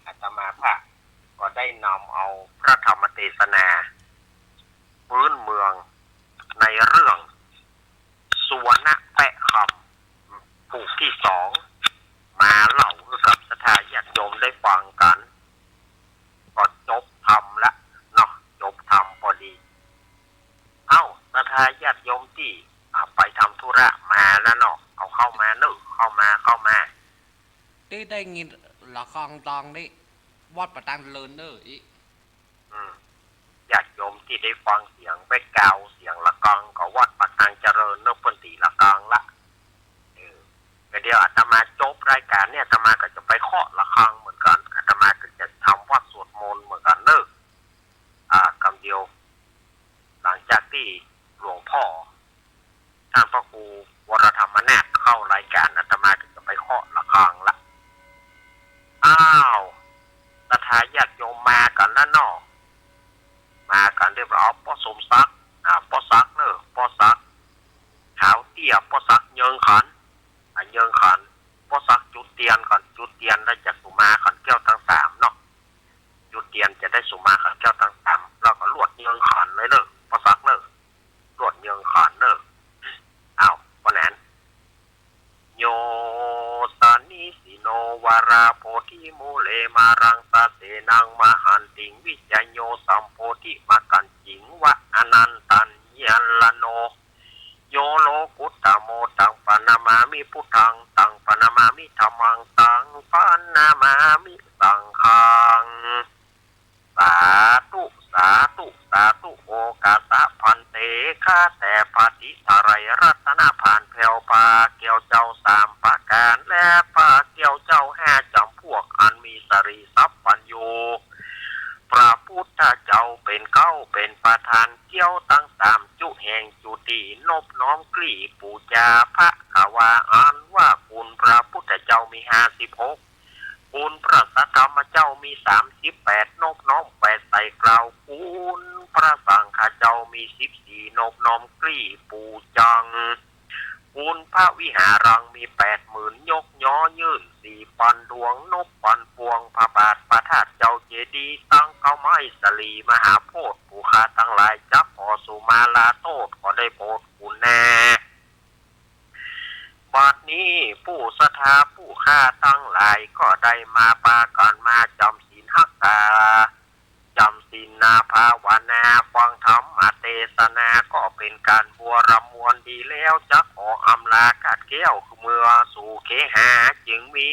อาตมาภาพก็ได้นำเอาพระธรรมเทศนาพื้นเมืองในเรื่องสุวรรณแปะคำผูกที่สองมาเล่าให้กับศรัทธาญาติโยมได้ฟังกันก็จบธรรมละเนาะจบธรรมพอดีศรัทธาญาติโยมที่ไปทำธุระมาแล้วเนาะเอาเข้ามาเนอะเข้ามาที่ได้ยินละครตองนี่วัดประตันเลินเนอร์อีญาติโยมที่ได้ฟังเสียงแวกกาวเสียงละกังก็วัดประทางเจริญเนอะปนตีละกังละเดี๋ยวอาตมาจบรายการเนี่ยอาตมาก็จะไปเคาะละฆังเหมือนกันอาตมาก็จะทำวัดสวดมนต์เหมือนกันเนอะคำเดียวหลังจากที่หลวงพ่อท่านพระครูวรธรรมนาถเข้ารายการอาตมาก็จะไปเคาะละฆังละศรัทธาญาติโยมมากันแล้วเนาะมากันเรียบร้อยป้อสมศักดิ์ป้อศักดิ์เนอะป้อศักดิ์ขาวเตี้ยป้อศักดิ์เยิงขันป้อศักดิ์จุดเตียนก่อนจุดเตียนได้จากสุมาขันแก้วทั้งสามเนาะจุดเตียนจะได้สุมาขันแก้วทั้งสามแล้วก็ลวดเยิงขันเลยเนอะป้อศักดิ์เนอะลวดเยิงขันเนอะป้อแหนนโยสานิสิโนวาราโพธิโมเลมารังสะเสนังมหันติงวิจโยสัมโพธิมากันจิงวะอนันตัญญลโนโยโลกุตตโมตังปนามามิพุทธังตังปนามามิธัมมังตังปนามามิสังฆังสาธุโอกาสะพันเตข้าแต่ปฏิทารายรัตนผ่านแผ่วปาเกี่ยวเจ้าสามประการและปาเกี่ยวเจ้าห้าจำพวกอันมีสรีทรัพย์ปัญโยพระพุทธเจ้าเป็นเก้าเป็นประธานเกี่ยวตั้งสามจุแห่งจุตินบน้อมกลีปูจาพระกวาอันว่าคุณพระพุทธเจ้ามี56คุณพระสัทธรรมเจ้ามี38นบน้อม8ใส่กล่าวคุณพระสังฆเจ้ามี14นบน้อมกลีปูจังคุณพระวิหารังมี80,000ยกย้อยื่น4ปันดวงนบปันพวงพระบาทพระธาตุเจ้าเจดีย์ตั้งเก้าไม้สลีมหาโพธิ์ผู้ค้าทั้งหลายจับขอสุมาลาโทษขอได้โปรดคุณแน่บัดนี้ผู้ศรัทธาผู้ค้าทั้งหลายก็ได้มาปากันมาจำศีลหักษาจำศีลนาภาวนาฟังธรรมเทศนาก็เป็นการบัวรำมวลดีแล้วจะขออำลากาดแก้วเมื่อสู่เคหาจึงมี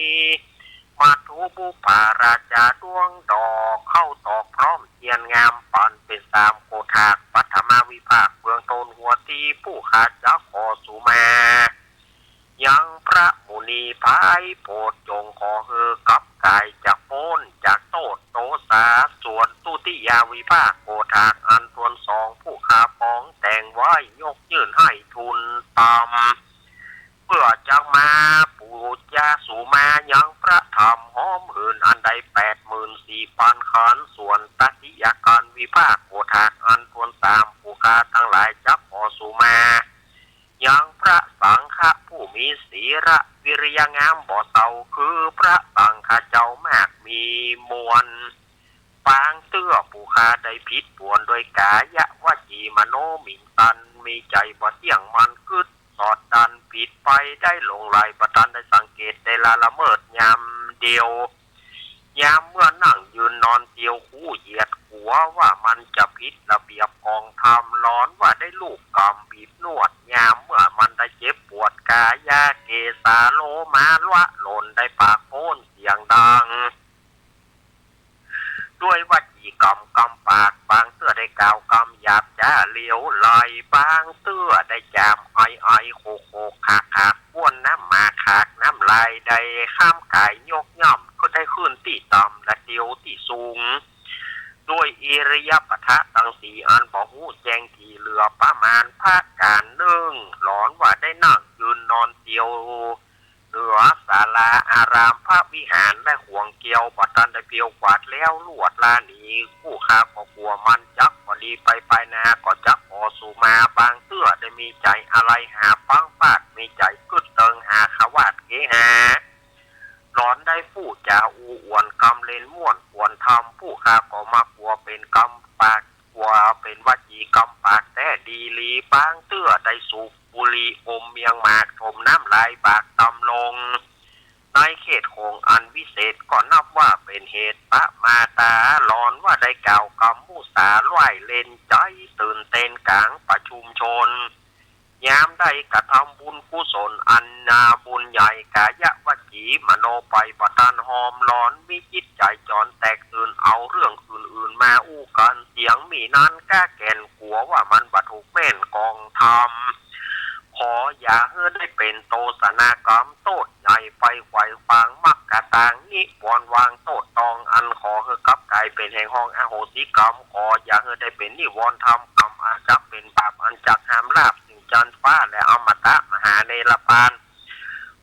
มาทุบุปาราชาดวงดอกเข้าตอกพร้อมเทียนงามปันเป็นสามโกธากปัทมาวิภาคเบื้องต้นหัวตีผู้ขาดจะขอสุมายังพระมุนีพายโปรดจงขอเฮอกับกายจากโพ้นจากโตดโตสาส่วนตุติยาวิภาคโกธากอันทวนสองผู้ขาป้องแต่งไว้ยกยื่นให้ทุนตามเพื่อจะมาปูจาสุมายังพระธรรมหอมหื่นอันใด84,000ขันส่วนตติยาการวิภาคโกธากอันทวนสามผู้ขาทั้งหลายจับขอสุมายังพระสังฆผู้มีศีระวิริยงามบ่เศร้าคือพระสังฆเจ้ามากมีมวลปางเตื้อผู้คาได้ผิดปวนโดยกายะวจีมโนมิงตันมีใจบ่เที่ยงมันกึดสอดดันผิดไปได้หลงไหลประทันได้สังเกตได้ละเมิดยามเดียวยามเมื่อนั่งยืนนอนเตียวคู่เหยียดหัวว่ามันจะผิดระเบียบกองธรรมร้อนว่าได้ลูกกำบีบนวดยามเมื่อมันได้เจ็บปวดกายาเกสาโลมาลวะหล่นได้ปากโป้นเสียงดังด้วยวจีกรรมกำปากบางเตื้อได้กล่าวกำหยาบจ้าเลี้ยวลอยบางเตื้อได้จามไอโคโคขากบ้วนน้ำมาขากน้ำลายได้ข้ามกายยกย่อมก็ได้ขึ้นที่ต่ำและเดียวที่สูงด้วยอิริยาปถะตั้งสี่อันบ่หูแจงที่เหลือประมาณภาคการหนึ่งหลอนว่าได้นั่งยืนนอนเตียวเหนือศาลาอารามพระวิหารและห่วงเกี่ยวบัดตันได้เพียวกวาดแล้วลวดลาหนีผู้ข้าก็กลัวมันจักพอดีไปนาก็จักออสุมาบางเตื้อได้มีใจอะไรหาปังปากมีใจกึดเติงหาขวาดเกหา ร้อนได้ฟู่จาอูอวนกำเลนม่วนควรทำผู้ข้าก็มากลัวเป็นกำปากกลัวเป็นวจีกำปากแต่ดีลีปางเตื้อได้สุกบุรีอมเมียงหมากถมน้ำลายบากตำลงในเขตโขงอันวิเศษก็นับว่าเป็นเหตุปะมาตาหลอนว่าได้กล่าวกำมุสาล่ายเล่นใจตื่นเต้นกลางประชุมชนยามได้กระทำบุญกุศลอันนาบุญใหญ่กายะวจีมโนไปประทานหอมร้อนมีจิตใจจรแตกตื่นเอาเรื่องอื่นๆมาอู้กันเสียงมีนั้นแก้แก่นกลัวว่ามันบัถูกแม่นกองทำขออย่าให้ได้เป็นโตสนากรรมโตดใหญ่ไปไขว่ฟังมักกะตางนิวรวางโตดตองอันขอให้กับกายเป็นแห่งห้องอโหสิกรรมขออย่าให้ได้เป็นนิวรธรรมกรรมอาจักเป็นบาปอันจักหามลาบจันฟ้าและอมตะมหาเนรพาน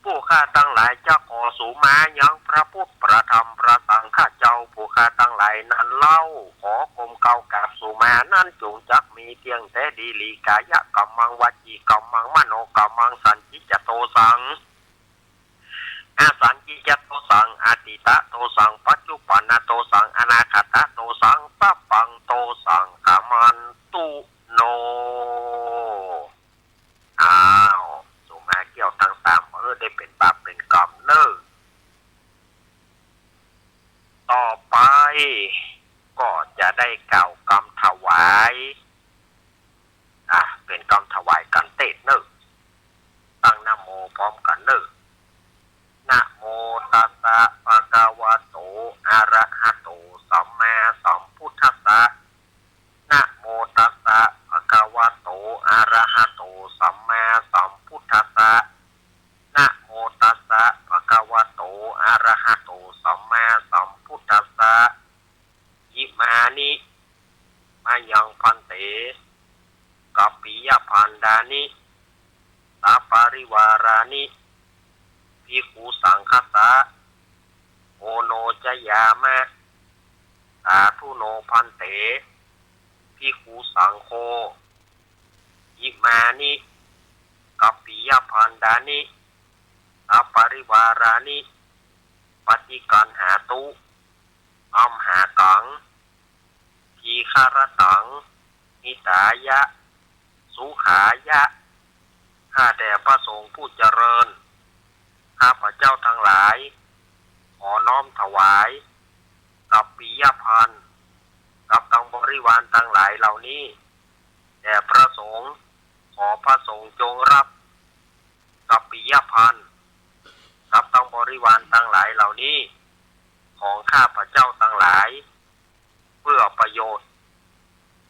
ผู้ข้าตั้งหลายจะขอสู่มายังพระพุทธพระธรรมพระสังฆเจ้าผู้ข้าตั้งหลายนั้นเล่าขอกรมเก่ากาบสู่มานั้นจงจักมีเพียงแต่ดีลีกายะกัมมังวจีกัมมังมโนกัมมังสันจิจโตสังอาสันจิจโตสังอาติตะโตสังปัจจุปันนโตสังอนาคตะโตสังสัพพังโตสังขมันตุโนอ้าวสุมาเกี่ยวต่างๆได้เป็นบาปเป็นกรรมเนอะต่อไปก็จะได้กล่าวกรรมถวายเป็นกรรมถวายกันเตศเนอะตั้งนะโมพร้อมกันเนอะนะโมตัสสะภะคะวะโตอะระหะโตสัมมาสัมพุทธัสสะนะโมตัสสะภะคะวะโตอะระหะโตสัมมาสัมพุทธัสสะนะโมตัสสะภะคะวะโตอะระหะโตสัมมาสัมพุทธัสสะอิมานิมายังพันเตกัปปิยพันดานิสาปาริวารานิภิกขุสังฆสะโอโนจยามะสาธุโนพันเตภิกขุสังโฆอิมานิกัปปิยพันดานิสาปาริวารานิปฏิกันหาตุอัมหากังทีฆารตังนิตายะสุขายะข้าแต่พระสงฆ์ผู้เจริญข้าพระเจ้าทั้งหลายขอน้อมถวายกับปิยพันธ์กับทั้งบริวารทั้งหลายเหล่านี้แด่พระสงฆ์ขอพระสงฆ์จงรับกับปิยพันธ์กับทั้งบริวารทั้งหลายเหล่านี้ของข้าพระเจ้าทั้งหลายเพื่อประโยชน์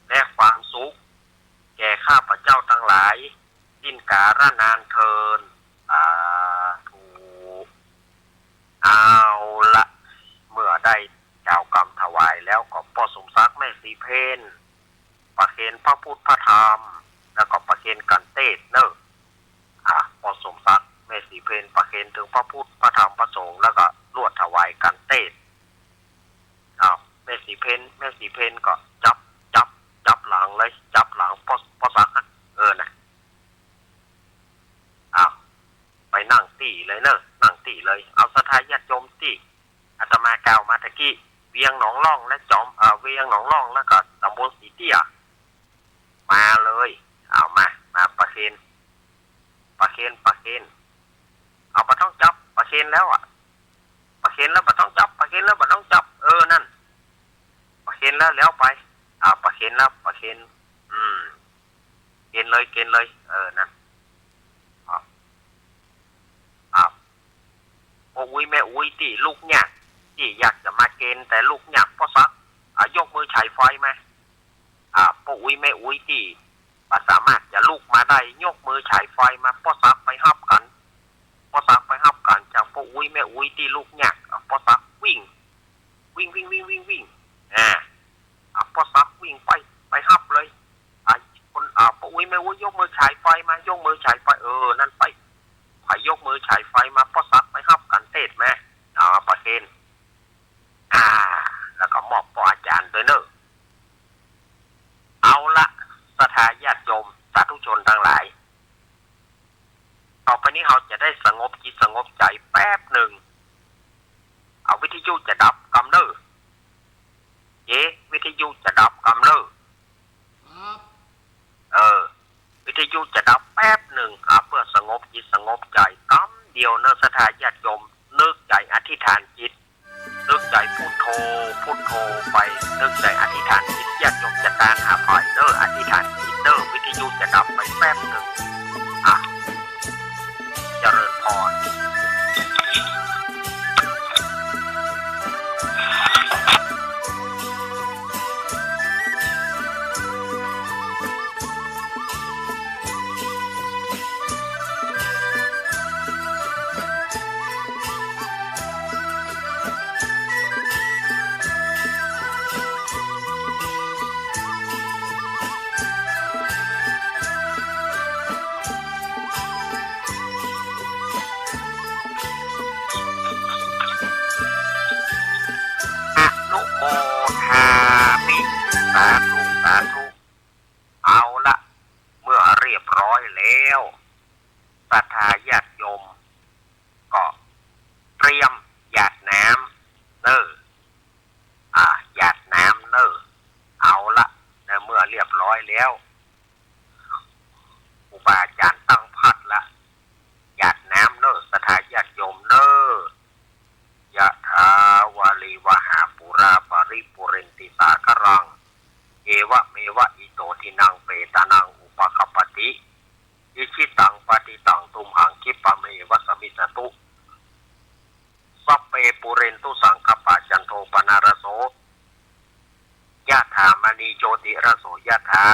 และความสุขแก่ข้าพเจ้าทั้งหลายสิ้นกาลนานเทินถูกเอาละเมื่อได้กล่าวกรรมถวายแล้วก็พ่อสมศักดิ์แม่สีเพนประเคนพระพุทธพระธรรมแล้วก็ประเคนกันเทศเนอะพ่อสมศักดิ์แม่สีเพนประเคนถึงพระพุทธพระธรรมพระสงฆ์แล้วก็ลวดถวายกันเทศแม่สีเพนก็จับหลังเลยจับหลังพ่อศักดิ์นะไปนั่งตีเลยเนอะนั่งตีเลยเอาสถาญาติโยมตีอาตมากล่าวมาตะกี้เวียงหนองล่องและจอมเวียงหนองล่องแล้วก็ตำบลสีเตี้ยมาเลยเอามาประเคนเอาปะต้องจับประเคนแล้วประเคนแล้วปะต้องจับประเคนแล้วปะต้องจับนั่นประเคนแล้วไปประเคนแล้วประเคนเกณฑ์เลยนั่นโอ้ยแม่อุ้ยตีลูกเนี่ยที่อยากจะมาเกณฑ์แต่ลูกเนี่ยพ่อซักยกมือฉายไฟไหมพ่ออุ้ยแม่อุ้ยตีสามารถจะลูกมาได้ยกมือฉายไฟมาพ่อซักไปฮับกันจากพ่ออุ้ยแม่อุ้ยตีลูกเนี่ยพ่อซักวิ่งพ่อซักวิ่งไปฮับเลยคนพ่ออุ้ยแม่อุ้ยยกมือฉายไฟมายกมือฉายไฟนั่นไปยกมือฉายไฟมาพ่อซักไปฮับกันเทศไหมประเคนแล้วก็มอบปออาจารย์ด้วยเนอะเอาละศรัทธาญาติโยมสาธุชนทั้งหลายต่อไปนี้เราจะได้สงบจิตสงบใจแป๊บหนึ่ง ยุจะดับกำเนิดวิทยุจะดับกำเนิดวิทยุจะดับแป๊บหนึ่งเพื่อสงบจิตสงบใจกำเดียวเนสถาญาติโยมนึกใจอธิษฐานจิตนึกใจพุทโธไปนึกใจอธิษฐานจิตญาติโยมจะการหาภัยอธิษฐานจิตวิทยุจะดับไปแป๊บหนึ่งเจริญพรสาธุเอาละเมื่อเรียบร้อยแล้วศรัทธาญาติโยมก็เตรียมหยาดน้ำหยาดน้ำเอาละเมื่อเรียบร้อยแล้วครูบาอาจารย์ตั้งพัดละหยาดน้ำศรัทธาญาติโยมยะถาวาลีวหาปุราปริปุเรนติสาครังเอวะเมวะอิโตทินังเปตานังอุปคัปปติอิชิตังปฏิตังตุมหังคิปะเมวะสมิสตุสัพเพปุเรนตุสังคปะจันโทปนารโสยะถามณีโชติระโสยะถา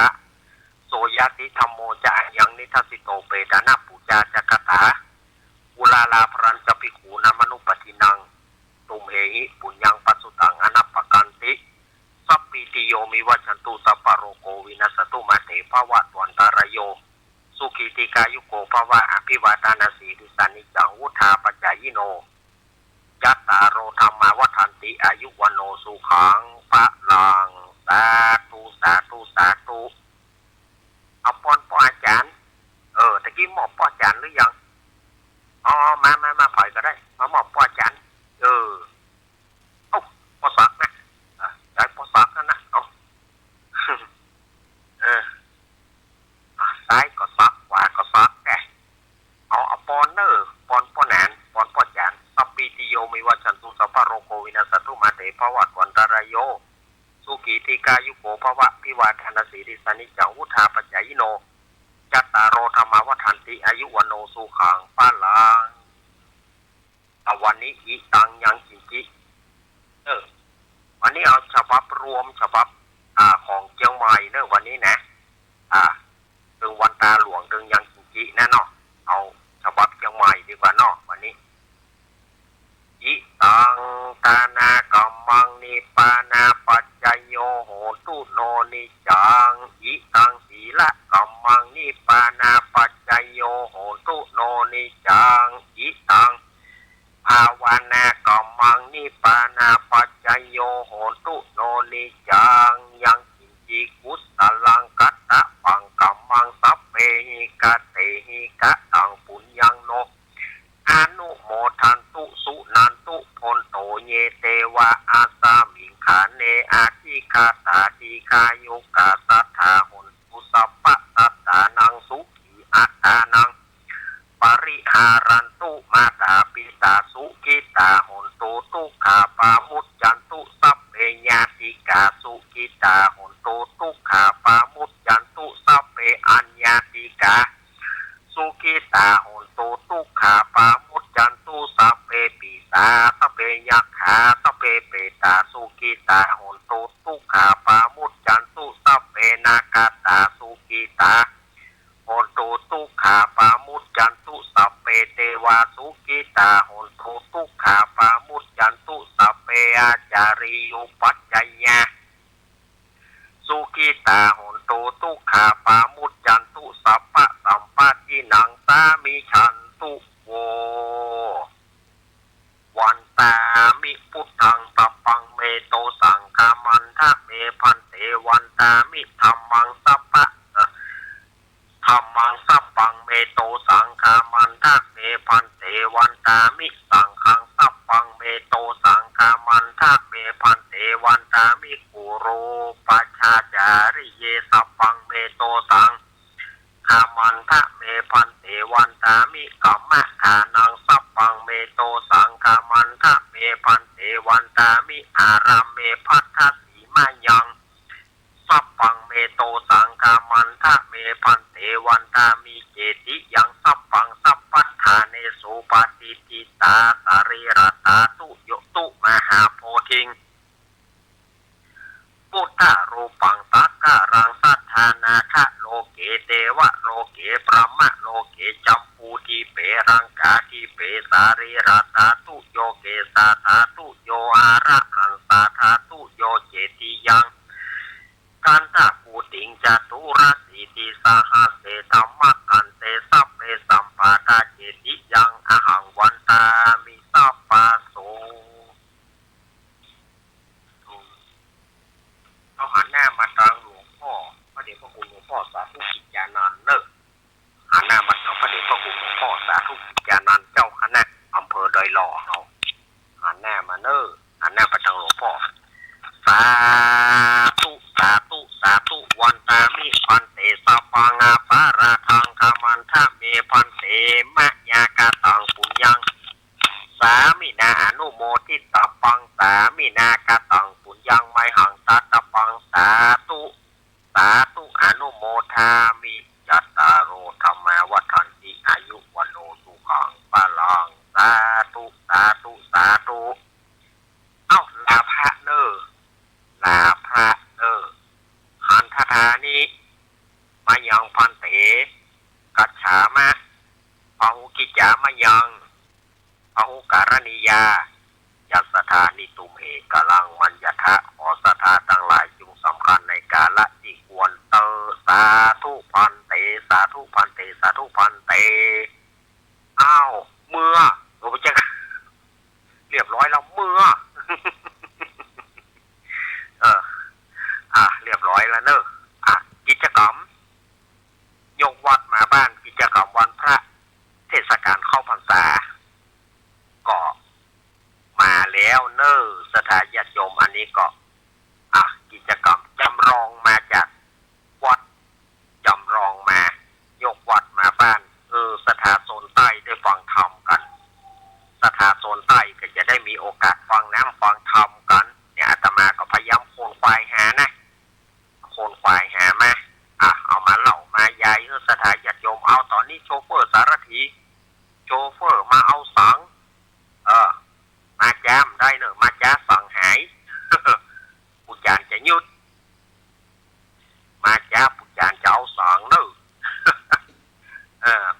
โสยติธัมโมจะยังนิทัสสิโตเปตานะปุจจาจักตาอุลาลาพรัญจภิกขุนามนุปทินังตุมเหหิปุญญังปัสสุตังอนัปปกันติสัพพิติโยมิวัชันตุสัพพะโรโควินัสตุมาเตภวะตวันตารโยสุขีติกายุโกภวะอภิวาทานาสีดิสานิจังวุธาปัจจายโนยัตตาโรธรรมาวัฏันติอายุวันโนสุขังพระลังสาธุเอาปอนปออาจารย์ตะกี้หมอบปออาจารย์หรือยังมาปล่อยก็ได้มาหมอบปออาจารย์ปอสักนะใจปอสักนั่นนะซ้ายก็ซักขวาก็ซักแกเอาปอนปอนแหนนปอนปอจานสัพพิติโยมิวัชันตุสัพพะโรโควินัสตุมาเตภวัตวันตารโยสุขีติกายุโกภวะพิวาทานาสีริสานิจังวุธาปัจจายโนจัตตารโรธรรมาวัฏันติอายุวันโนสุขังปะลังวันนี้อีตังยังจิจิวันนี้เอาฉบับรวมฉบับของเชียงใหม่วันนี้นะถึงวันตาหลวงถึงยังจิจินะเนาะเอาฉบับเชียงใหม่ดีกว่าเนาะวันนี้อิตังตานากัมมังนิปานาปัจจโยโหตุโนนิจังอิตังศีละกัมมังนิปานาปัจจโยโหตุโนนิจังอิตังภาวนากัมมังนิปานาปัจจโยโหตุโนนิจังยังกินจิกุสลังกัตตะปังกัมมังสัพเพหิกะเตหิกะตังปุญญังโนอนุโมทันตุสุนันตุพลโตเยเตวะอาสามิงขาเนอาทิคาตาทิคายุกาสัทธาหุนตุสัพพะสัตตานังสุขีอัตตานังปริหารันตุมาตาปิตาสุขิตาหุนตุตุขาปามุจจันตุสัพเพญาติกาสุขิตาหุนตุตุขาปามุจจันตุสัพเพอัญญาติกาสุขิตาหุนตุตุขาปามุจจันตุสัพเพปิสาสัพเพยักขาสัพเพเปตาสุขิตาหุนตุตุขาปามุจจันตุสัพเพนาคาตาสุขิตาหุนตุตุขาปามุจจันตุสัพเพเทวาสุขิตาหุนตุตุขาปามุจจันตุสัพเพอาจาริยุปัจจยะสุขิตาหุนตุตุขาปามุจจันตุสัพพะสัมปตินังสามิฉันตุโววันตามิพุทธังตัปปังเมโตสังฆามันทะเมพันเตวันตามิธัมมังสัพพะธัมมังสัพพังเมโตสังฆามันทะเมพันเตวันตามิสังฆังสัพพังเมโตสังฆามั วันตามิอารามเมพัทธสีมายังสัพพังเมโตสังกามันทะเมพันเตวันตามิเจติยังสัพพังสัพพัทธาเนสุปฏิทิตาสารีรตาตุโยตุมหาโพธิงพุทธรูปังสักการังสัทธานาคะโลเกเตวะโลเกปรมะโลเกจัมปูทิเปรังกาทิเปสารีรตาตุโยเกสาธาตุโยอาระหังสาธาตุโยเจติยังกันตะปูติงจตุรสีติสหัสเสธรรมกันเตสัพเพสัมปาทาเจติยังอหังวันตามิสัพปะโสเอาหันหน้ามาทางหลวงพ่อพระเดชพระคุณหลวงพ่อสาธุกิจญาณันท์เนอะหันหน้ามาทางพระเดชพระคุณหลวงพ่อสาธุกิจญาณันท์เจ้าคณะอำเภอดอยหล่อเฮาหันหน้ามาเนอะหันหน้ามาทางหลวงพ่อสาธุสาธุสาธุวันตามิพันเตสัพพังอาปาราทังคามันทะเมพันเตมะยากาตังปุญญังสามินาอนุโมทิตาปังสามินากาตังปุญญังไมหังตัตปังสาธุสาธุอนุโมทามิยัตตาโรธรรมาวัฏันติอายุวันโนสุขังปะลังสาธุสาธุสาธุเอ้าลาภะเนอลาพระหันทธานิมายังพันเตกัจฉามะปะหุกิจามะยังปะหุการณิยายัสถานิตุมเหกลังมัญญทะขอสถาทั้งหลายจงสำคัญในกาละที่ควรสาธุพันเตสาธุพันเตสาธุพันเตอ้าวเมื่อโอ้พระเจ้าเรียบร้อยแล้วเมื่อเรียบร้อยแล้วเนอะกิจกรรมยกวัดมาบ้านกิจกรรมวันพระเทศกาลเข้าพรรษาก็มาแล้วเนอะสถานญาติโยมอันนี้ก็กิจกรรมจำลองมาจากวัดจำลองมายกวัดมาบ้านสถานโซนใต้ได้ฟังธรรมกันสถานโซนใต้ก็จะได้มีโอกาสฟังน้ำฟังธรรมกันเนี่ยอาตมาก็พยายามโคนควายหานะโคนควายหามาเอามาเล่ามายายสถานญาติโยมเอาตอนนี้โชเฟอร์สารถีโชเฟอร์มาเอาสังมาแจมได้เนอะมาจ้าสั่งหายปุจจานจะยุดมาจ้าปุจจานจะเอาสังเนอะ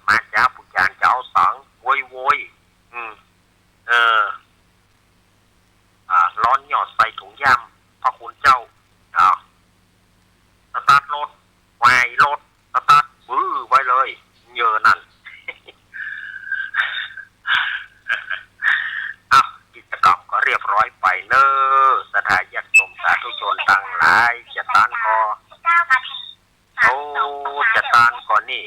มาจ้าปุจจานจะเอาสังโวยร้อนหยอดใส่ถุงยำพระคุณเจ้าสตาร์ทรถไว้รถสตาร์ทบื้อไว้เลยเยอะนั่นกิจกรรมก็เรียบร้อยไปเนอะสถานญาติโยมสาธุชนต่างหลายจะตานก็จะตานก่อนนี่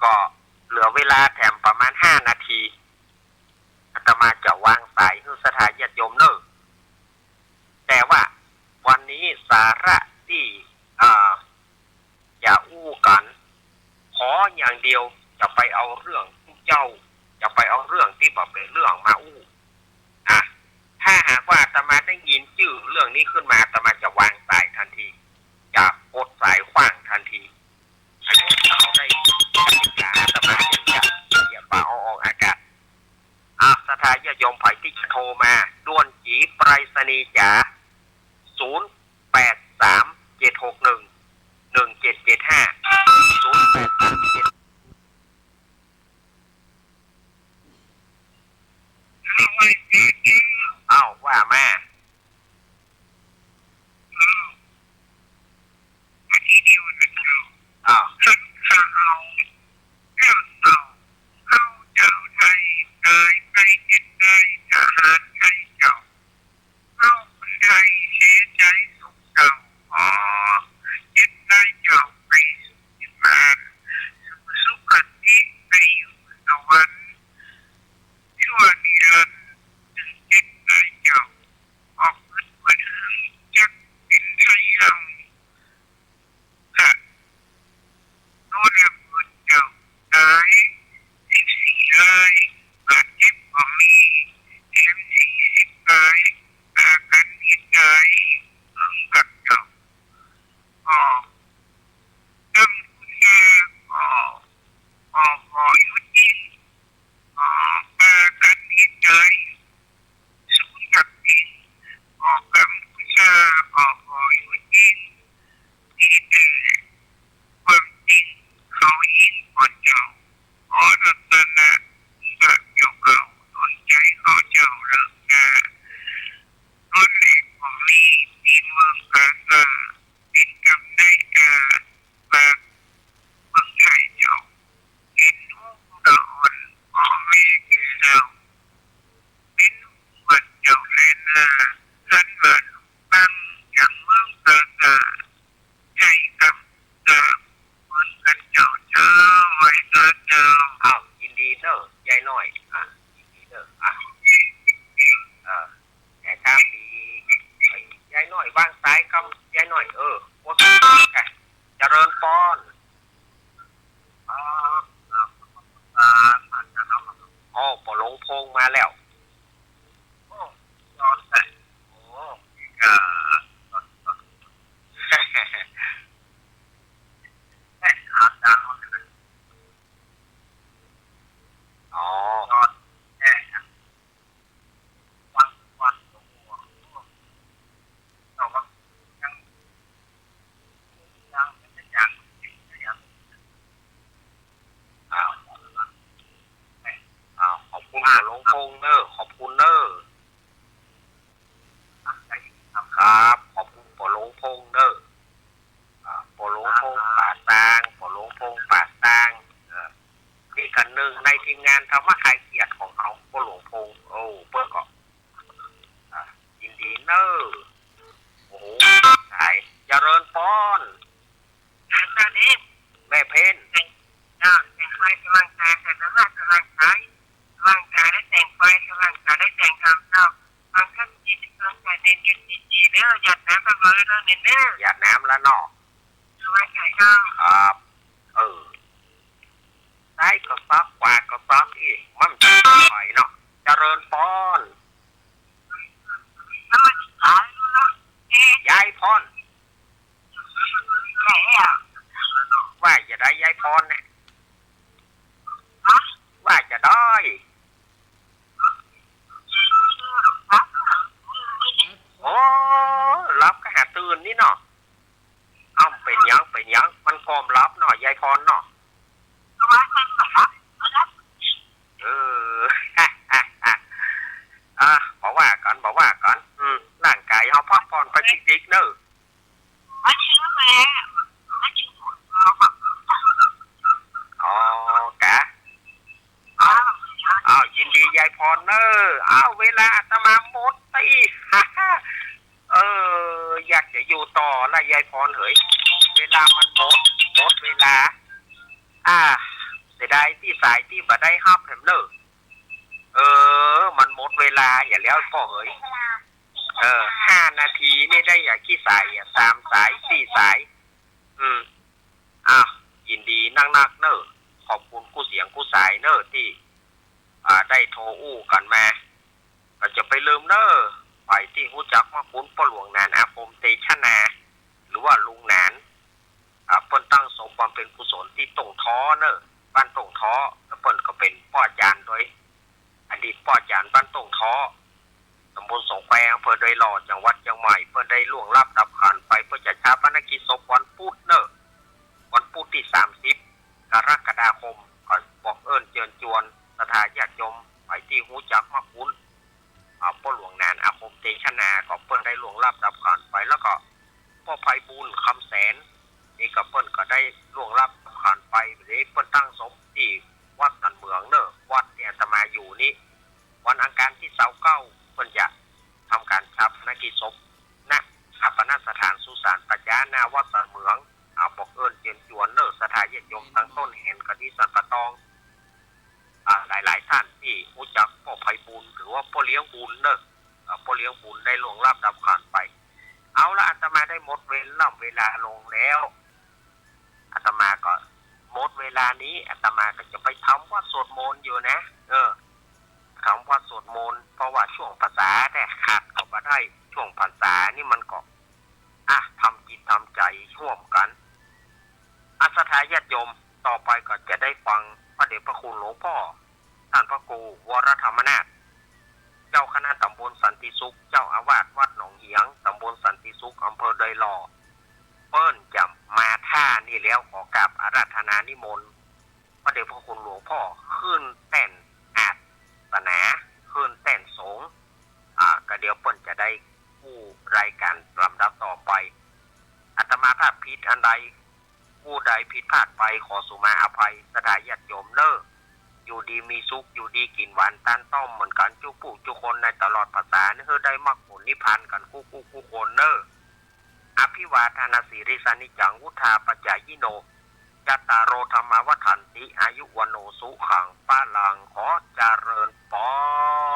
ก็เหลือเวลาแถมประมาณ5 นาทีอาตมาจะวางสายให้สถานญาติโยมเนอะแต่ว่าวันนี้สาระที่อย่าอู้กันขออย่างเดียวจะไปเอาเรื่องเจ้าจะไปเอาเรื่องที่แบบเป็นเรื่องมาอู้ถ้าหากว่าอาตมาได้ยินชื่อเรื่องนี้ขึ้นมาอาตมาจะวางสายทันทีจะกดสายขว้างทันทีอันนี้เขาได้อาตมาอย่าเป่าออกอากาศสถานญาติโยมไผ่ที่จะโทรมาด่วนจีไปรษณีย์จ๋า0837611775 0837ว่ามา ปอหลงพงมาแล้วโอ้นอนแต่โอ้อ่าอาบน้ำอ๋อนอนแน่วันโอ้โหเราก็ยังไม่ได้ยังอ้าวขอบคุณหลวงพงเนอร์ขอบคุณเนอร์ครับขอบคุณปอหลงพงเนอร์ปอหลงพงป่าตางปอหลงพงป่าตางนี่กันหนึ่งในทีมงานธรรมะคลายเครียดของเขาปอหลงพงโอ้เปิ้ลก็ยินดีเนอร์โอ้โหสายเจริญปอนตอนนี้แม่เพนแต่งไฟกำลังใจแต่ละว่ากำลังใจร่างกายได้แต่งไฟกำลังใจได้แต่งคำเจ้าบางท่านจิตกำลังใจเน้นกันจีเด้อหยาดน้ำไปเลยแล้วเน้นเด้อหยาดน้ำแล้วเนาะร่างกายก็ครับได้ก็ซักกว่าก็ซักอีกมันจะไหวเนาะเจริญปอนยายพรว่าจะได้ยายพรเนี่ยว่าจะได้โอ้รับก็หาตื่นนี่เนาะเป็นยังมันความลับเนาะยายพรเนาะบอกว่ากันร่างกายเอาพักผ่อนไปติ๊กเนอะอ๋อกะยินดียายพรเนอะเวลาอาตมาหมดตีอยากจะอยู่ต่อละยายพรเฮ้ยเวลามันหมดเวลาเสียดายที่สายที่บ่ได้ฮับเห็นเนอะมันหมดเวลาอย่าแล้วพ่อเฮ้ย5 นาทีนี่ได้อย่างขี้สาย3 สาย 4 สายยินดีนักเนอะขอบคุณผู้เสียงผู้สายเนอะที่ได้โทรอู้กันมาก็จะไปลืมเนอะไปที่หูจักมาคุณพ่อหลวงนานอาคมเตชะนาหรือว่าลุงนานเปิ้นตั้งศพบำเพ็ญกุศลที่ตงท้อเนอะบ้านตงท้อแล้วเปิ้นก็เป็นพ่ออาจารย์ด้วยอดีตพ่ออาจารย์บ้านตงท้อตำบลสงแควอำเภอโดยหล่อจังหวัดเชียงใหม่เพื่อได้ล่วงลับดับขันไปเพื่อจะชาปนกิจศพวันพุธเนอะวันพุธที่30 กรกฎาคมก็บอกเอิญเชิญชวนศรัทธาญาติโยมไปที่หูจักมาคุณพ่อหลวงนานอาคมเตชะนาก็เปิ้นได้ล่วงลับดับขันไปแล้วก็พ่อไพบูลย์คำแสนนี่ก็เปิ้นก็ได้ล่วงลับดับขันไปเลยเปิ้นตั้งศพที่วัดสันเมืองเนอะวัดเนี่ยอาตมาอยู่นี่วันอังคารที่29เพิ่นจะทำการชาปนกิจศพณชาปนสถานสุสานปัญญาหน้าวัดสันเมืองบอกเอิญเจียนจวนเนอสถานญาติโยมตั้งต้นเห็นกันที่สันปะตองหลายท่านที่รู้จักพ่อไพบุญหรือว่าพ่อเลี้ยงบุญเนอะพ่อเลี้ยงบุญได้ล่วงลับดับขันไปเอาละอาตมาได้หมดเวลาลงแล้วอาตมาก็หมดเวลานี้อาตมาก็จะไปทำวัดสวดมนต์อยู่นะคำว่าสวดมนต์เพราะว่าช่วงภาษาแต่ขาดก็มาได้ช่วงภาษานี่มันก็ทำจิตทำใจร่วมกันศรัทธาญาติโยมต่อไปก็จะได้ฟังพระเดชพระคุณหลวงพ่อท่านพระครูวรธรรมนาถเจ้าคณะตำบลสันติสุขเจ้าอาวาสวัดหนองเหียงตำบลสันติสุขอำเภอโดยหล่อเปิ้นจะมาท่านี่แล้วขอกราบอาราธนานิมนต์พระเดชพระคุณหลวงพ่อขึ้นแท่นอาสนะขึ้นแท่นสงฆ์ก็เดี๋ยวเปิ้นจะได้ผู้รายการลำดับต่อไปอาตมาภาพผิดอันใดผู้ใดผิดพลาดไปขอสุมาอภัยศรัทธาญาติโยมเนอะอยู่ดีมีสุขอยู่ดีกินหวานต้านต้อมเหมือนกันจุผู้จุคนในตลอดภาษาเนอได้มรรคผลนิพพานกันคู่คนเนอะอภิวาทนาสีริสานิจังวุธาปัจจายิโนจัตตารโอธรรมวัฏันติอายุวโนสุขังปะลังขอเจริญปอน